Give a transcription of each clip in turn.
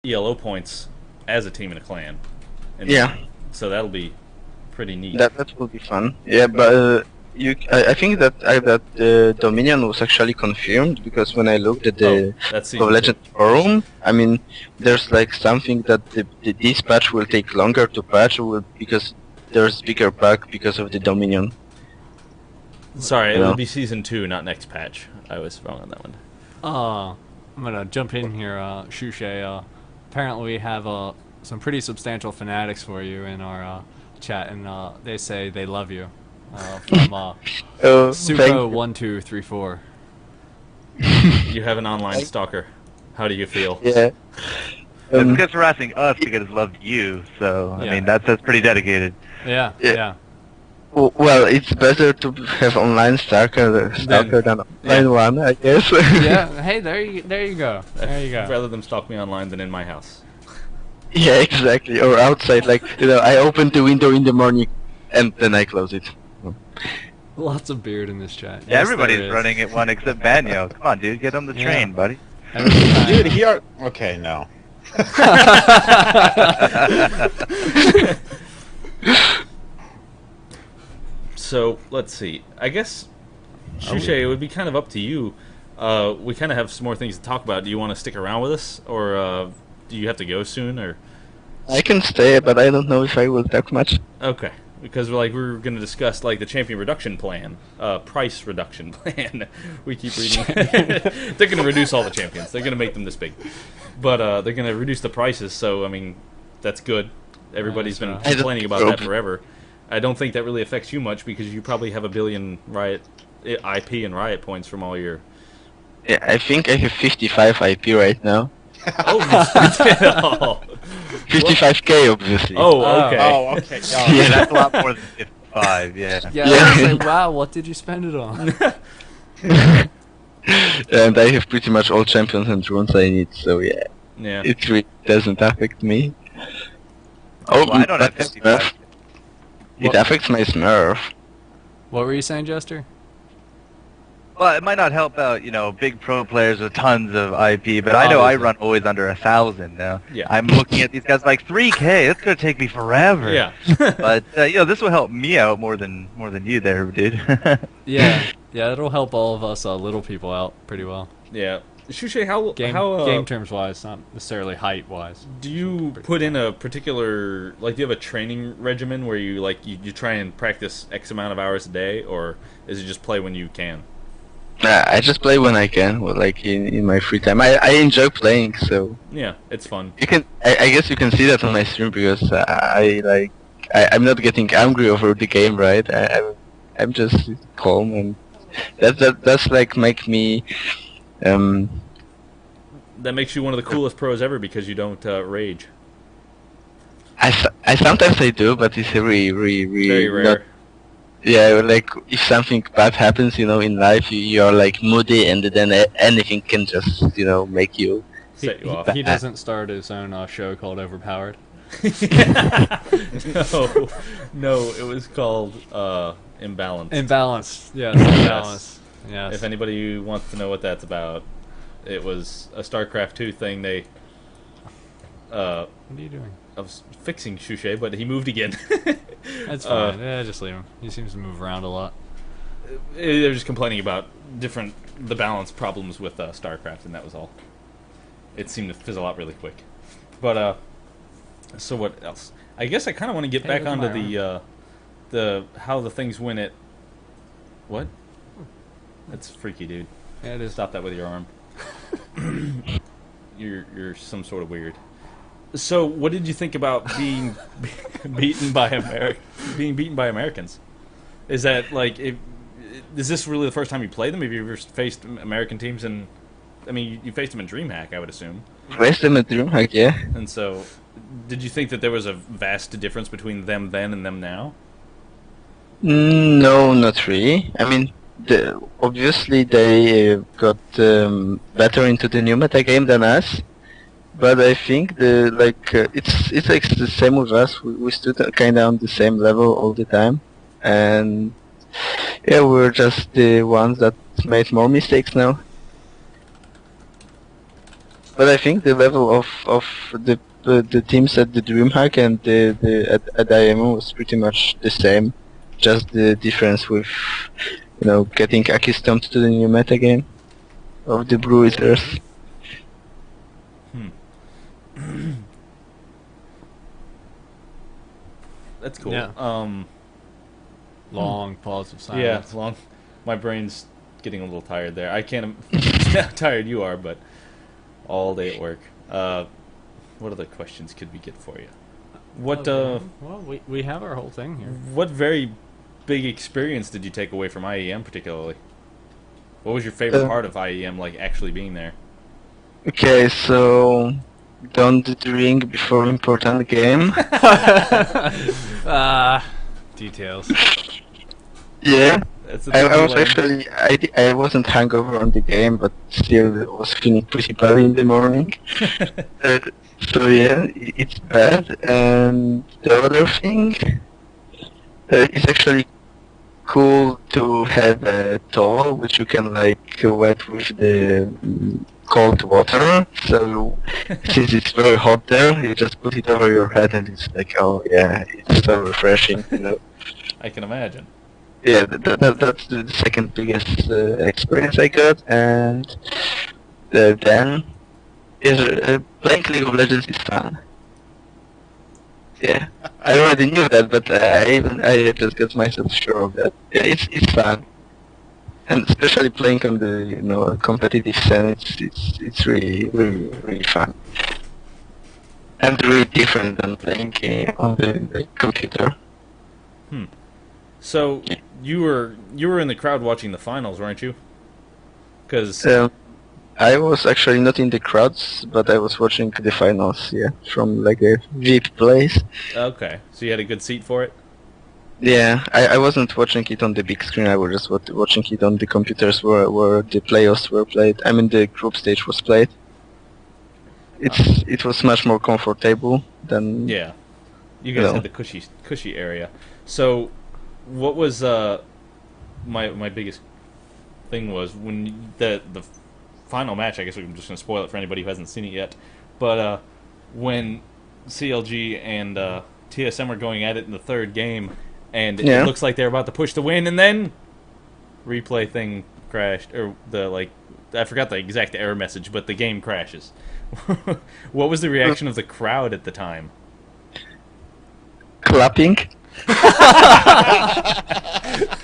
ELO points as a team in a clan. And Yeah, so that'll be pretty neat. that will be fun. Yeah, but I think that Dominion was actually confirmed because when I looked at the That's League of season 2. Legends forum, I mean, there's like something that this patch will take longer to patch because there's bigger bug because of the Dominion. Sorry, it You know? would be season 2, not next patch. I was wrong on that one. I'm gonna jump in here, Shushei. Apparently we have some pretty substantial fanatics for you in our chat, and they say they love you. From Oh, thank you. Suko1234. You have an online stalker. How do you feel? Yeah. It's because harassing us because it's loved you, so I Yeah. mean that's pretty dedicated. Yeah, Yeah. yeah. Well, it's better to have online stalker than offline one, I guess. Yeah. Hey, there you go. There you I'd go. rather them stalk me online than in my house. Yeah, exactly. Or outside, like, I open the window in the morning and then I close it. Lots of beard in this chat. Yeah, Yes, everybody's there is. running it one except Banyo. Come on, dude, get on the Yeah. train, buddy. Every time. Dude, okay, no. So, let's see. I guess, Shushei, it would be kind of up to you. We kind of have some more things to talk about. Do you want to stick around with us? Or do you have to go soon? Or I can stay, but I don't know if I will talk much. okay. Because we're going to discuss like the champion reduction plan, price reduction plan. We keep reading. They're going to reduce all the champions. They're going to make them this big, but they're going to reduce the prices. So I mean, that's good. Everybody's been That's right. complaining about that forever. I don't think that really affects you much because you probably have 1 billion Riot IP and Riot points from all your. Yeah, I think I have 55 IP right now. Oh, 55k, obviously. oh, okay. Oh, okay. Oh, Yeah, that's a lot more than 55. Yeah. Yeah, Yeah. I was like, wow, what did you spend it on? And I have pretty much all champions and runes I need, so yeah, Yeah. it really doesn't affect me. Well, I don't but have 55. It affects my Smurf. What were you saying, Jester? Well, it might not help out, big pro players with tons of IP, but I know I Obviously. run always under 1,000 now. Yeah. I'm looking at these guys like 3K. It's gonna take me forever. Yeah. But this will help me out more than you there, dude. Yeah, yeah, it'll help all of us little people out pretty well. Yeah. Shushei, how Game terms wise, not necessarily height wise. do you put in a particular, like, do you have a training regimen where you, like, you try and practice X amount of hours a day, or is it just play when you can? I just play when I can, well, like in my free time. I enjoy playing, so Yeah, it's fun. you can. I guess you can see that on my stream because I'm not getting angry over the game, right? I'm just calm, and that's like make me. That makes you one of the coolest pros ever because you don't rage. I sometimes I do, but it's really Very rare. not. Yeah, like if something bad happens, in life, you're like moody, and then anything can just, make you. Set you off. He doesn't start his own show called Overpowered. No, it was called Imbalance. Imbalanced, yes, imbalanced. Yes. If anybody wants to know what that's about, it was a StarCraft 2 thing. They What are you doing? I was fixing Shushei, but he moved again. That's fine. Yeah, just leave him. He seems to move around a lot. They're just complaining about the balance problems with StarCraft, and that was all. It seemed to fizzle out really quick. But so what else? I guess I kind of want to get Hey, back there's onto my the how the things went at. What? That's freaky, dude. Yeah, it is. Stop that with your arm. You're some sort of weird. So, what did you think about being beaten by Americans? Is that like, is this really the first time you played them? Have you ever faced American teams? And I mean, you faced them in DreamHack, I would assume. Rest them at DreamHack, yeah. And so, did you think that there was a vast difference between them then and them now? No, not really. I mean, obviously they got better into the new meta game than us, but I think it's like the same with us. We stood kind of on the same level all the time, and yeah, we're just the ones that made more mistakes now. But I think the level of the teams at the DreamHack and at IMO was pretty much the same. Just the difference with, getting accustomed to the new meta game of the Bruisers. That's cool. Yeah. Long pause of Yeah, silence. it's long. My brain's getting a little tired there. I can't imagine how tired you are, but all day at work. What other questions could we get for you? What Well, we have our whole thing here. what very big experience did you take away from IEM particularly? What was your favorite part of IEM, like actually being there? Okay, so don't drink before important game. Details. Yeah. That's the I thing you was learned. actually I wasn't hungover on the game, but still was feeling pretty bad in the morning. So yeah, it's bad. And the other thing, it's actually cool to have a towel which you can wet with the cold water. So since it's very hot there, you just put it over your head and it's like, oh yeah, it's so refreshing, I can imagine. Yeah, that's the second biggest experience I got, and then playing League of Legends is fun. Yeah, I already knew that, but I just got myself sure of that. Yeah, it's fun, and especially playing on the competitive scene, it's really fun, and really different than playing on the computer. So you were in the crowd watching the finals, weren't you? Because I was actually not in the crowds, but I was watching the finals, yeah, from a VIP place. okay, so you had a good seat for it. Yeah, I wasn't watching it on the big screen, I was just watching it on the computers where the playoffs were played. I mean the group stage was played. It was much more comfortable than... Yeah, you guys had the cushy area. So, what was my biggest thing was when the final match. I guess I'm just gonna spoil it for anybody who hasn't seen it yet. But when CLG and TSM were going at it in the third game, and it looks like they're about to push the win, and then replay thing crashed, or I forgot the exact error message, but the game crashes. What was the reaction of the crowd at the time? Clapping.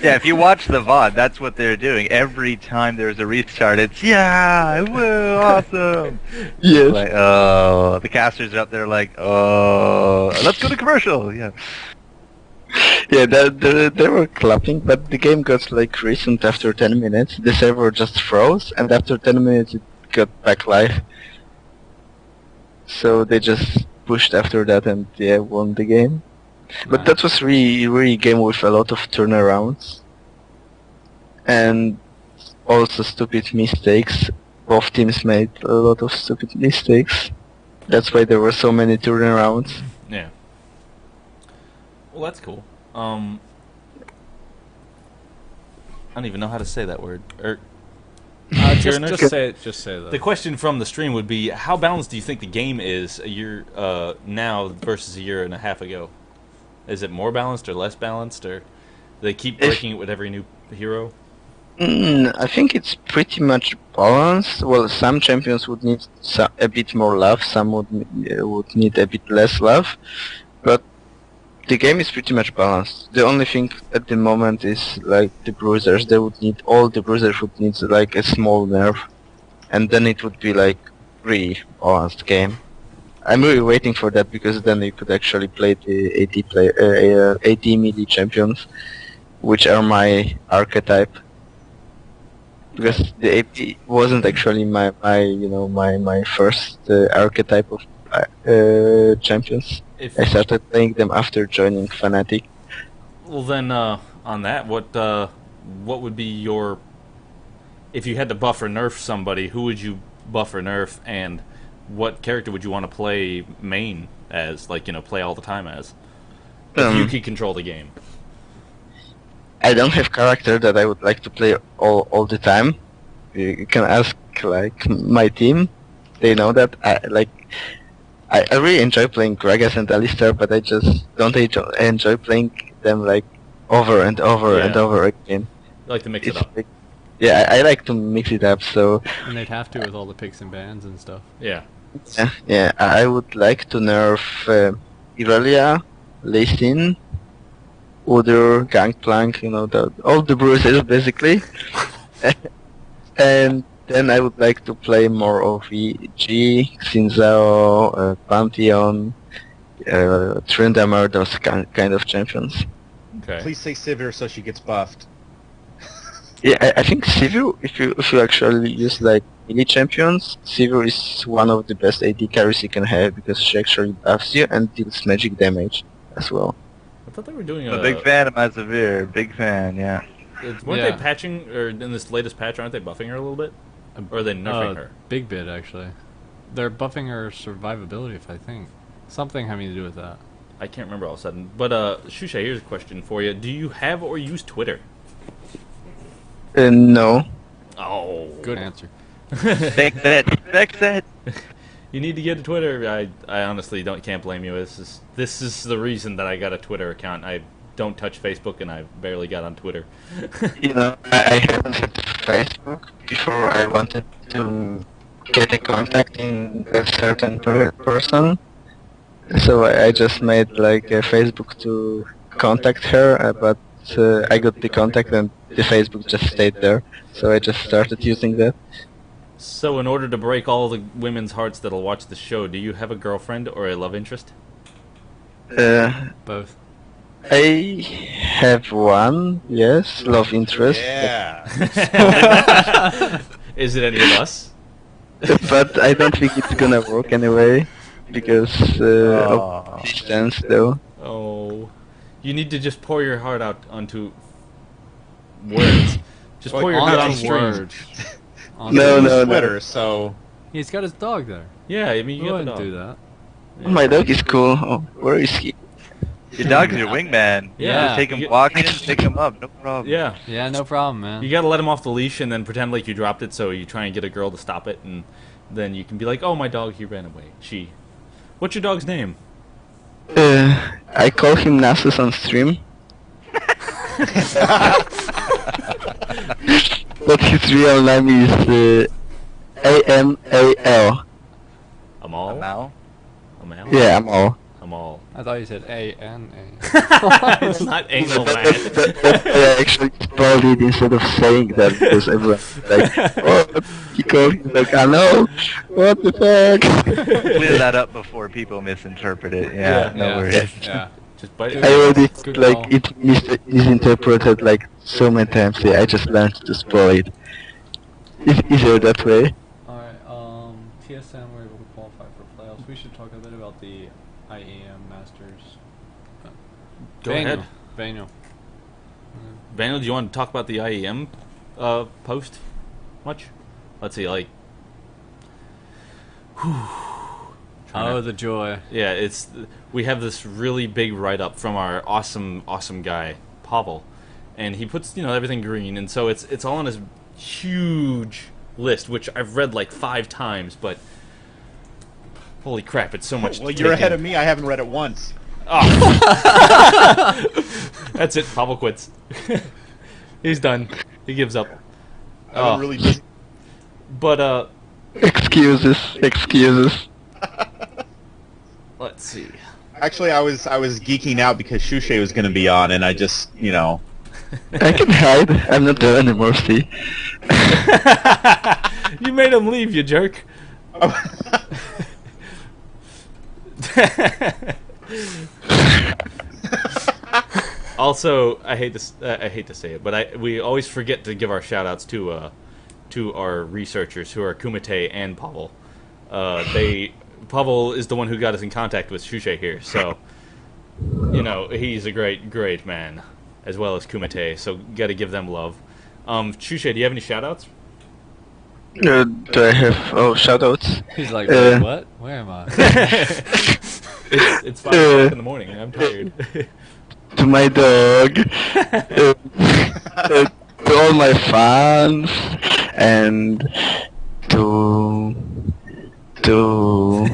Yeah, if you watch the VOD, that's what they're doing. Every time there's a restart, it's, yeah, woo, awesome. Yes. Like, the casters are up there like, let's go to commercial. Yeah. Yeah, they were clapping, but the game got recent after 10 minutes. The server just froze, and after 10 minutes it got back live. So they just pushed after that and won the game. But that was really a game with a lot of turnarounds. And also stupid mistakes. Both teams made a lot of stupid mistakes. That's why there were so many turnarounds. Yeah. Well, that's cool. I don't even know how to say that word. Just say it. Just say that. The question from the stream would be, how balanced do you think the game is a year now versus a year and a half ago? Is it more balanced or less balanced, or do they keep breaking it with every new hero? I think it's pretty much balanced. Well, some champions would need a bit more love, some would need a bit less love, but the game is pretty much balanced. The only thing at the moment is the bruisers. All the bruisers would need a small nerf, and then it would be really balanced game. I'm really waiting for that, because then you could actually play the AD melee champions, which are my archetype. Because the AD wasn't actually my first archetype of champions. I started playing them after joining Fnatic. Well, then on that, what would be your, if you had to buff or nerf somebody, who would you buff or nerf, and what character would you want to play main as, play all the time as? If you could control the game. I don't have character that I would like to play all the time. You can ask my team. they know that I really enjoy playing Gragas and Alistar, but I just don't enjoy playing them like over and over and Yeah. over again. You like to mix it It's up. like, yeah, I like to mix it up. So And they'd have to with all the picks and bans and stuff. Yeah. yeah, I would like to nerf Irelia, Lee Sin, Udyr, Gangplank, all the bruises basically. And then I would like to play more OVG, Xinzao, Pantheon, Tryndamere, those kind of champions. Okay. Please say Sivir so she gets buffed. Yeah, I think Sivir, if you actually use like melee champions, Sivir is one of the best AD carries you can have because she actually buffs you and deals magic damage as well. I thought they were doing I'm a big fan of my Severe. Big fan, yeah. Weren't Yeah. they patching, or in this latest patch, aren't they buffing her a little bit? Or are they nerfing her? Big bit, actually. They're buffing her survivability, if I think. Something having to do with that. I can't remember all of a sudden. But, Shushei, here's a question for you. Do you have or use Twitter? No. Oh. Good answer. Fix it. You need to get a Twitter. I honestly can't blame you. This is the reason that I got a Twitter account. I don't touch Facebook, and I barely got on Twitter. I haven't had Facebook before. I wanted to get a contact in a certain person, so I just made like a Facebook to contact her, but I got the contact and the Facebook just stayed there, so I just started using that. So, in order to break all the women's hearts that'll watch the show, do you have a girlfriend or a love interest? Both. I have one, yes, love interest, Yeah. Is it any of us? but I don't think it's gonna work anyway, because of distance though. Oh. You need to just pour your heart out onto words. Just pour your heart On on to stream. words. No. Twitter, so He's got his dog there. Yeah, I mean, You you have a wouldn't dog. do that. Oh, my dog is cool. Oh, where is he? Your dog's your wingman. Yeah. Just take him You- walking, pick him up, no problem. Yeah. Yeah, no problem, man. You gotta let him off the leash and then pretend like you dropped it, so you try and get a girl to stop it, and then you can be like, oh, my dog, he ran away. She. What's your dog's name? I call him Nasus on stream. But his real name is AMAL. Amal? Now? Amal? Yeah, Amal. Amal. I thought you said A-N-A. It's not anal, man. I actually spelled it instead of saying that because everyone's like, oh, he called him like, I know, what the fuck? Clear that up before people misinterpret it. Yeah, no worries. Yeah. Just bite Good. I already, Good like, call. it misinterpreted like so many times. Yeah, I just learned to spell it. It's easier that way. Alright, TSM were able to qualify for playoffs. We should talk a bit about the IEM Masters. Go ahead. Vano. Daniel, do you want to talk about the IEM post much? Let's see, like... Oh, the joy. Yeah, we have this really big write-up from our awesome guy, Pavel, and he puts, everything green, and so it's all on his huge list, which I've read like 5 times, but holy crap, it's so much well, to you're take ahead in. of me. I haven't read it once. Oh. That's it, Pavel quits. He's done. He gives up. I've been really busy. But, Excuses. let's see. Actually, I was geeking out because Shushei was going to be on, and I just, I can hide. I'm not there anymore, see? You made him leave, you jerk. Also, I hate to say it, but we always forget to give our shout-outs to our researchers who are Kumite and Pavel. Pavel is the one who got us in contact with Shushei here, so he's a great man, as well as Kumite. So got to give them love. Shushei, do you have any shout-outs? Do I have shoutouts? He's like, wait, what? Where am I? It's 5 o'clock in the morning, and I'm tired. To my dog, to all my fans, and to to